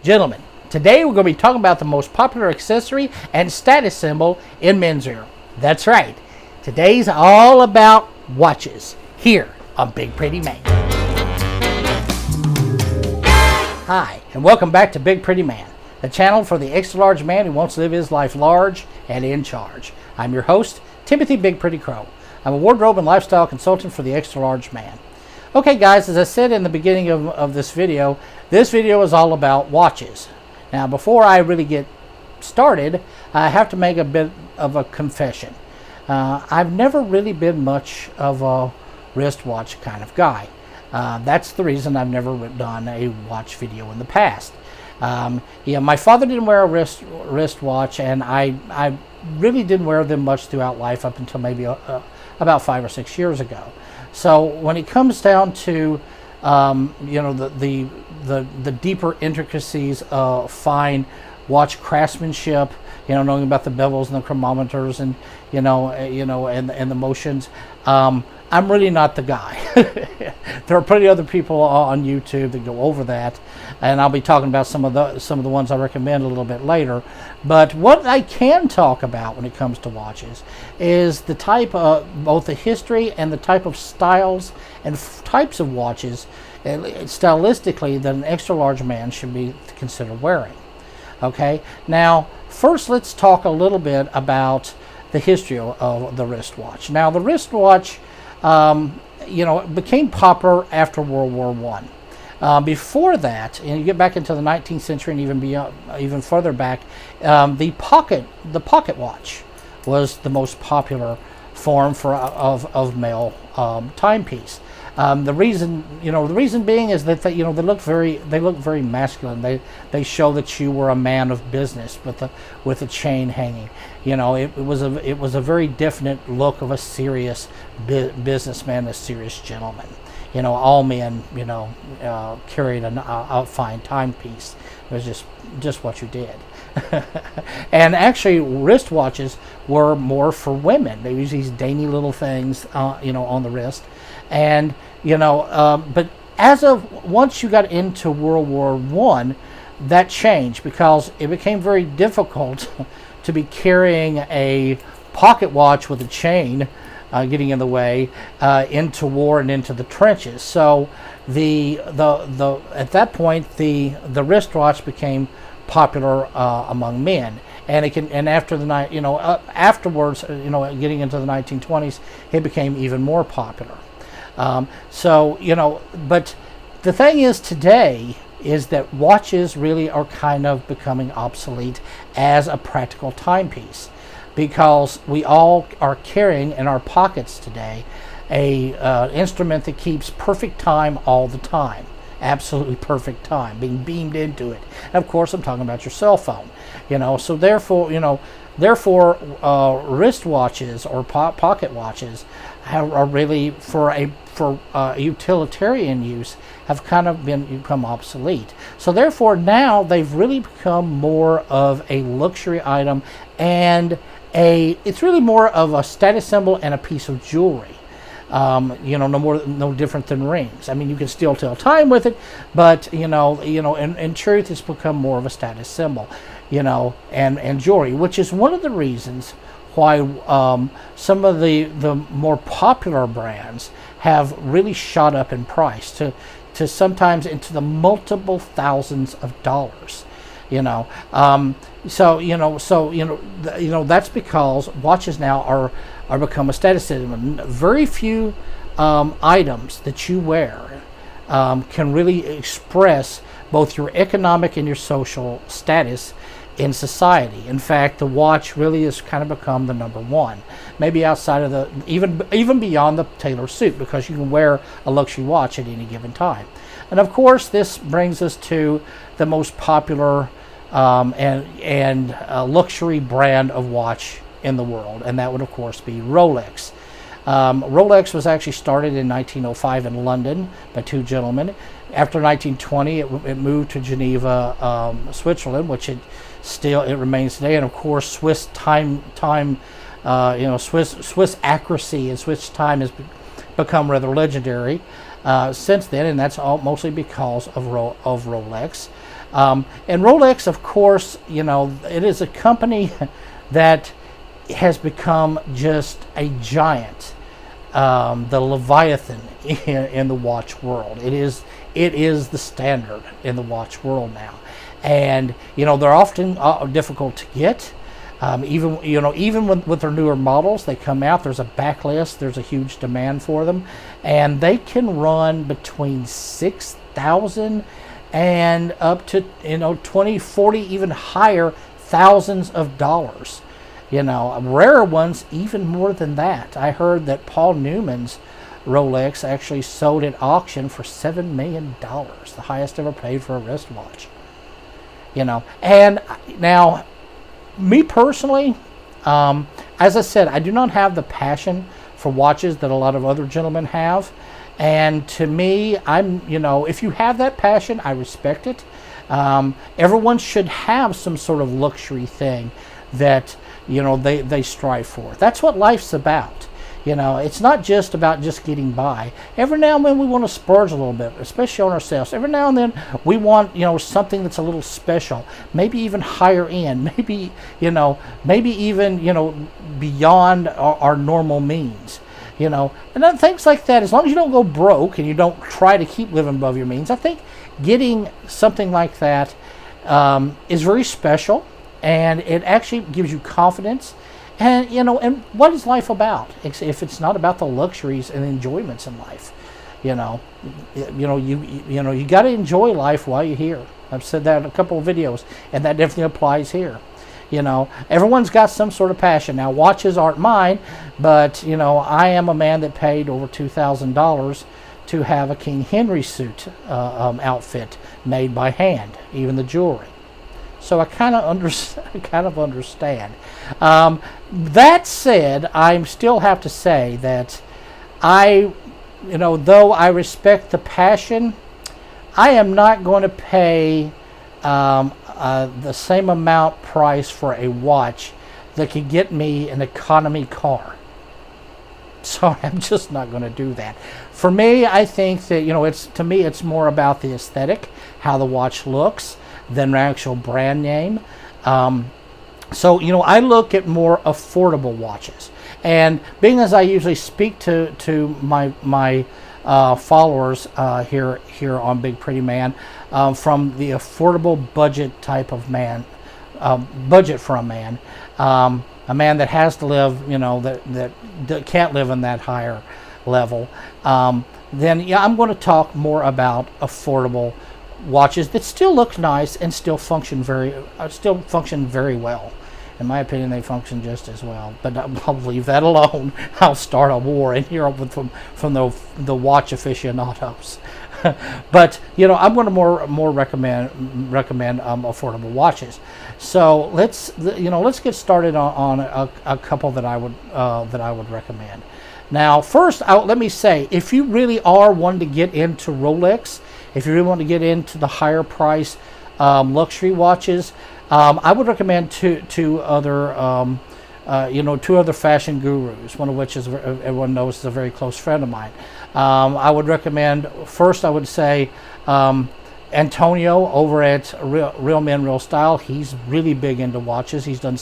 Gentlemen, today we're going to be talking about the most popular accessory and status symbol in menswear. That's right. Today's all about watches here on Big Pretty Man. Hi, and welcome back to Big Pretty Man, the channel for the extra large man who wants to live his life large and in charge. I'm your host, Timothy Big Pretty Crowe. I'm a wardrobe and lifestyle consultant for the extra large man. Okay guys, as I said in the beginning of this video is all about watches. Now before I really get started, I have to make a bit of a confession. I've never really been much of a wristwatch kind of guy. That's the reason I've never done a watch video in the past. My father didn't wear a wristwatch, and I really didn't wear them much throughout life up until maybe about 5 or 6 years ago. So when it comes down to the deeper intricacies of fine watch craftsmanship, knowing about the bevels and the chronometers and and the motions, I'm really not the guy. There are plenty of other people on YouTube that go over that, and I'll be talking about some of the ones I recommend a little bit later. But what I can talk about when it comes to watches is the type of both the history and the type of styles and types of watches, stylistically, that an extra large man should be considered wearing. Okay, now first let's talk a little bit about the history of the wristwatch. Now the wristwatch, it became popular after World War I. Before that, and you get back into the 19th century and even further back, the pocket watch was the most popular form of male timepiece. The reason being is that they look very masculine. They show that you were a man of business with a chain hanging. It was a very definite look of a serious businessman, a serious gentleman. All men carried a fine timepiece. It was just what you did. And actually, wristwatches were more for women. They use these dainty little things, on the wrist. And but once you got into World War I, that changed because it became very difficult to be carrying a pocket watch with a chain getting in the way into war and into the trenches. So at that point the wristwatch became popular among men. And after the night, afterwards, getting into the 1920s, it became even more popular. But the thing is today is that watches really are kind of becoming obsolete as a practical timepiece, because we all are carrying in our pockets today a instrument that keeps perfect time all the time. Absolutely perfect time being beamed into it. And of course I'm talking about your cell phone. So therefore wristwatches or pocket watches are really for utilitarian use have kind of become obsolete. So therefore now they've really become more of a luxury item, and it's really more of a status symbol and a piece of jewelry. No different than rings. I mean, you can still tell time with it, but in truth, it's become more of a status symbol, and jewelry, which is one of the reasons why some of the more popular brands have really shot up in price to sometimes into the multiple thousands of dollars. That's because watches now are become a status symbol. Very few items that you wear can really express both your economic and your social status in society. In fact, the watch really has kind of become the number one, maybe outside of even beyond the tailored suit, because you can wear a luxury watch at any given time. And of course, this brings us to the most popular and luxury brand of watch in the world, and that would of course be Rolex. Rolex was actually started in 1905 in London by two gentlemen. After 1920, it moved to Geneva, Switzerland, which it remains today. And of course, Swiss Swiss accuracy and Swiss time has become rather legendary since then, and that's all mostly because of Rolex. And Rolex, of course, it is a company that has become just a giant, the Leviathan in the watch world. It is the standard in the watch world now, and they're often difficult to get. Even with their newer models, they come out. There's a backlist. There's a huge demand for them, and they can run between 6,000 and up to 20, 40, even higher thousands of dollars. Rarer ones even more than that. I heard that Paul Newman's Rolex actually sold at auction for $7 million, the highest ever paid for a wristwatch. And now, me personally, as I said, I do not have the passion for watches that a lot of other gentlemen have. And to me, if you have that passion, I respect it. Everyone should have some sort of luxury thing that they strive for. That's what life's about. It's not just about just getting by. Every now and then we want to splurge a little bit, especially on ourselves. Every now and then we want something that's a little special, maybe even higher end, maybe even beyond our normal means. And then things like that. As long as you don't go broke and you don't try to keep living above your means, I think getting something like that is very special. And it actually gives you confidence, and and what is life about? If it's not about the luxuries and enjoyments in life, you got to enjoy life while you're here. I've said that in a couple of videos, and that definitely applies here. Everyone's got some sort of passion. Now, watches aren't mine, but I am a man that paid over $2,000 to have a King Henry suit outfit made by hand, even the jewelry. So I kind of understand. That said, I still have to say that though I respect the passion, I am not going to pay the same amount price for a watch that could get me an economy car. So I'm just not going to do that. For me, I think that it's more about the aesthetic, how the watch looks, than the actual brand name. So I look at more affordable watches, and being as I usually speak to my followers here on Big Pretty Man, from the affordable budget type of man, budget for a man that has to live, that can't live in that higher level, then I'm going to talk more about affordable watches that still look nice and still function very well. In my opinion, they function just as well. But I'll leave that alone. I'll start a war in here from the watch aficionados. But I'm going to more recommend affordable watches. So let's get started on a couple that I would recommend. Now, first, let me say, if you really are wanting to get into Rolex, if you really want to get into the higher price luxury watches, I would recommend two other fashion gurus, one of which is everyone knows is a very close friend of mine. I would recommend, first I would say Antonio over at Real Men Real Style. He's really big into watches. He's done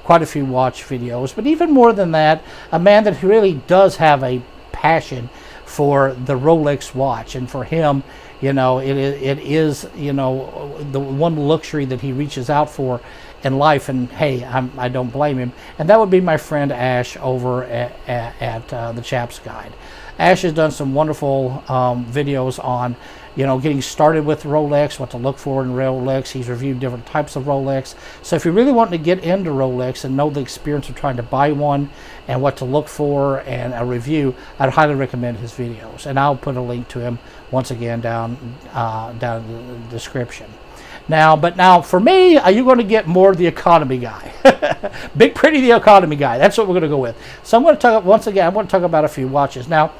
quite a few watch videos, but even more than that, a man that really does have a passion for the Rolex watch, and for him, it is the one luxury that he reaches out for in life. And hey, I don't blame him. And that would be my friend Ash over at the Chaps Guide. Ash has done some wonderful videos on getting started with Rolex, what to look for in Rolex. He's reviewed different types of Rolex. So if you really want to get into Rolex and know the experience of trying to buy one and what to look for and a review, I'd highly recommend his videos. And I'll put a link to him once again down in the description. Now for me, you're going to get more the economy guy. Big Pretty the economy guy. That's what we're going to go with. So I'm going to talk, once again, I want to talk about a few watches. Now,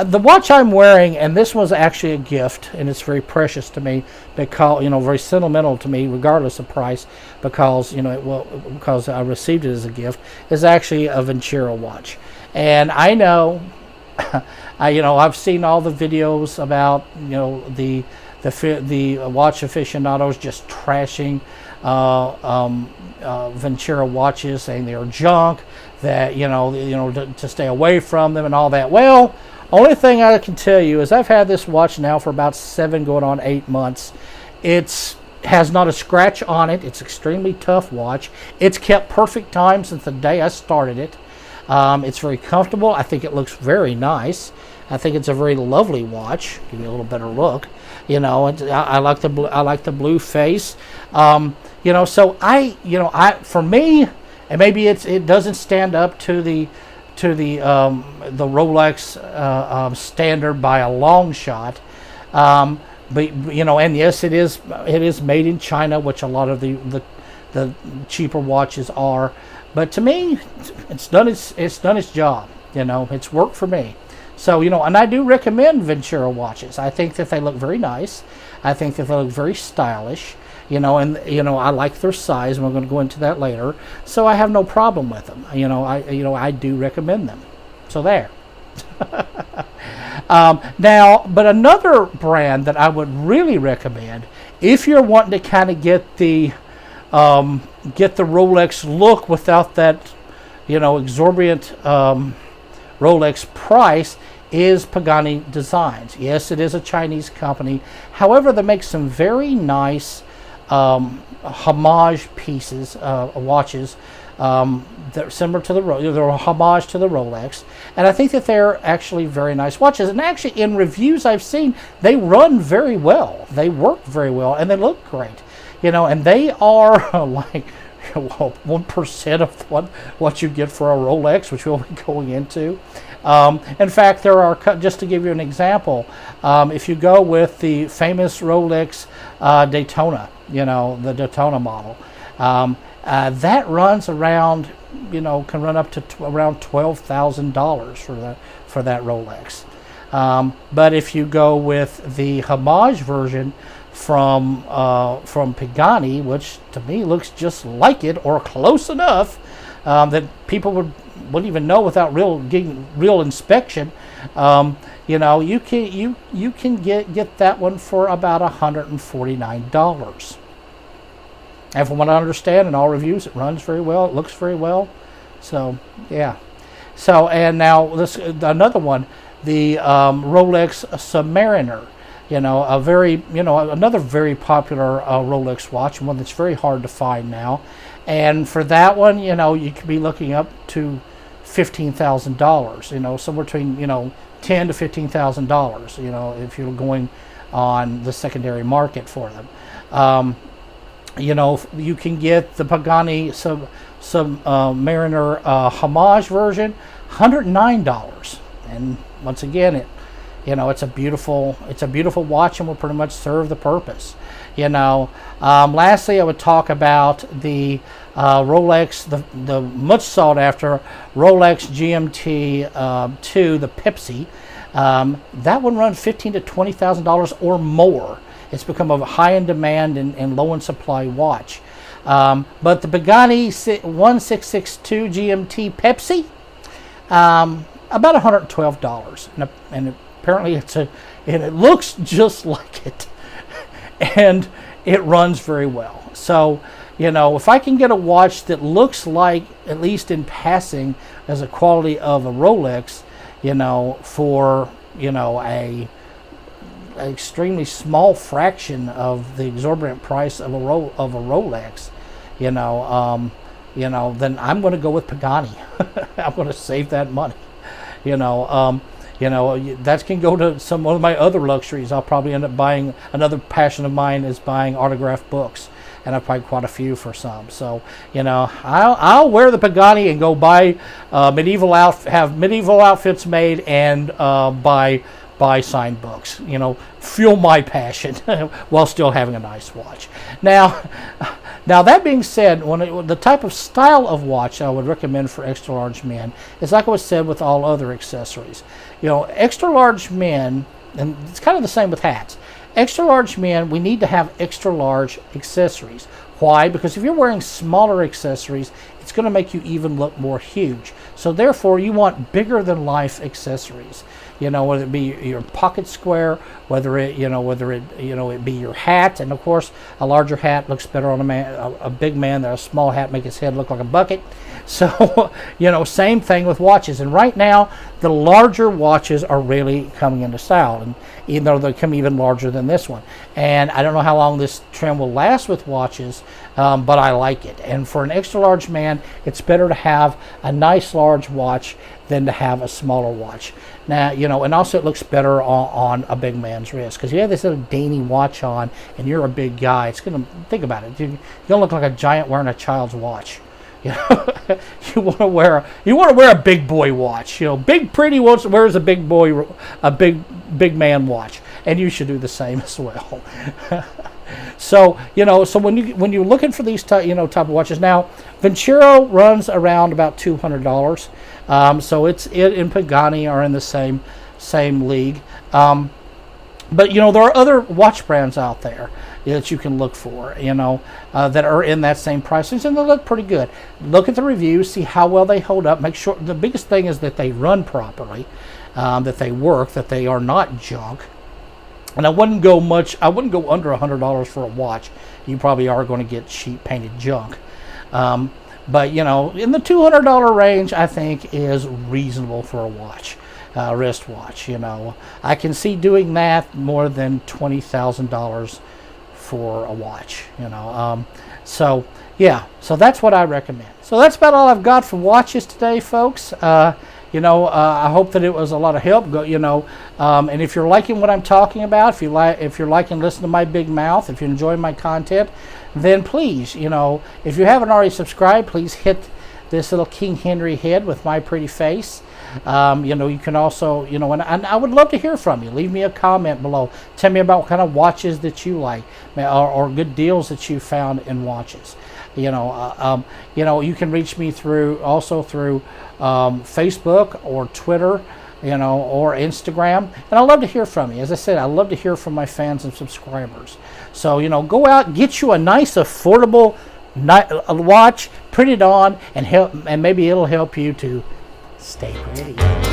the watch I'm wearing, and this was actually a gift, and it's very precious to me, because very sentimental to me, regardless of price, because because I received it as a gift, is actually a Vincero watch. And I know, I've seen all the videos about the the watch aficionados just trashing Vincero watches, saying they are junk, that to stay away from them and all that. Well, only thing I can tell you is I've had this watch now for about 7 going on 8 months. It's has not a scratch on it. It's extremely tough watch. It's kept perfect time since the day I started it. It's very comfortable. I think it looks very nice. I think it's a very lovely watch. Give you a little better look. I like the blue face. So for me, and maybe it doesn't stand up to the Rolex standard by a long shot. But and yes, it is made in China, which a lot of the cheaper watches are. But to me, it's done its job. It's worked for me. So and I do recommend Vincero watches. I think that they look very nice. I think that they look very stylish. And I like their size, and we're going to go into that later. So I have no problem with them. I do recommend them. So there. Now, but another brand that I would really recommend, if you're wanting to kind of get the Rolex look without that, exorbitant Rolex price, is Pagani Designs. Yes, it is a Chinese company. However, they make some very nice homage pieces, watches. They're similar to they're a homage to the Rolex, and I think that they're actually very nice watches. And actually, in reviews I've seen, they run very well, they work very well, and they look great. And they are like 1% of what you get for a Rolex, which we'll be going into. In fact, there are, just to give you an example, if you go with the famous Rolex Daytona, the Daytona model, that runs around, can run up to around $12,000 for that Rolex. But if you go with the Homage version from Pagani, which to me looks just like it or close enough that people wouldn't even know without getting real inspection, you can get that one for about $149. And from what I understand in all reviews, it runs very well. It looks very well. So, yeah. So, and now another one, the Rolex Submariner. Another very popular Rolex watch, one that's very hard to find now. And for that one, you could be looking up to $15,000. Somewhere between $10,000 to $15,000. If you're going on the secondary market for them. You can get the Pagani Submariner Homage version, $109. And once again, it's a beautiful watch, and will pretty much serve the purpose. Lastly, I would talk about the Rolex, the much sought after Rolex GMT 2, the Pepsi. That one runs $15,000 to $20,000 or more. It's become a high in demand and low in supply watch. But the Pagani 1662 GMT Pepsi, about $112, and apparently it looks just like it, and it runs very well. So, if I can get a watch that looks like, at least in passing, as a quality of a Rolex, for a extremely small fraction of the exorbitant price of a Rolex, then I'm going to go with Pagani. I'm going to save that money. That can go to some of my other luxuries. I'll probably end up buying, another passion of mine is buying autographed books, and I've probably quite a few for some. So, I'll wear the Pagani and go buy have medieval outfits made, and buy signed books. Fuel my passion while still having a nice watch. Now that being said, the type of style of watch I would recommend for extra large men is like I was said with all other accessories. Extra large men, and it's kind of the same with hats. Extra large men, we need to have extra large accessories. Why? Because if you're wearing smaller accessories, it's going to make you even look more huge. So therefore, you want bigger than life accessories. whether it be your pocket square, whether it be your hat, and of course a larger hat looks better on a man, a big man. Than a small hat make his head look like a bucket. So same thing with watches. And right now the larger watches are really coming into style, and even though they come even larger than this one. And I don't know how long this trend will last with watches, but I like it. And for an extra large man, it's better to have a nice large watch than to have a smaller watch. Now, and also it looks better on a big man's wrist, because you have this little dainty watch on and you're a big guy. It's going to, think about it, you're going to look like a giant wearing a child's watch. You want to wear a big boy watch. Big Pretty wears a big boy, a big man watch, and you should do the same as well. So when you're looking for these type of watches, now Vincero runs around about $200. So it and Pagani are in the same league. But there are other watch brands out there that you can look for, that are in that same price range, and they look pretty good. Look at the reviews, see how well they hold up. Make sure, the biggest thing is that they run properly, that they work, that they are not junk. And I wouldn't go under $100 for a watch. You probably are going to get cheap painted junk. But in the $200 range, I think is reasonable for a watch. Wristwatch. I can see doing that more than $20,000 for a watch. So that's what I recommend. So that's about all I've got for watches today, folks. I hope that it was a lot of help. And if you're liking what I'm talking about, if you're liking listening to my big mouth, if you're enjoying my content, then please, if you haven't already subscribed, please hit this little King Henry head with my pretty face. You can also, and I would love to hear from you. Leave me a comment below. Tell me about what kind of watches that you like, or good deals that you found in watches. You can reach me through Facebook or Twitter, or Instagram. And I love to hear from you. As I said, I love to hear from my fans and subscribers. So, go out, get you a nice, affordable watch, put it on, and maybe it'll help you to stay pretty.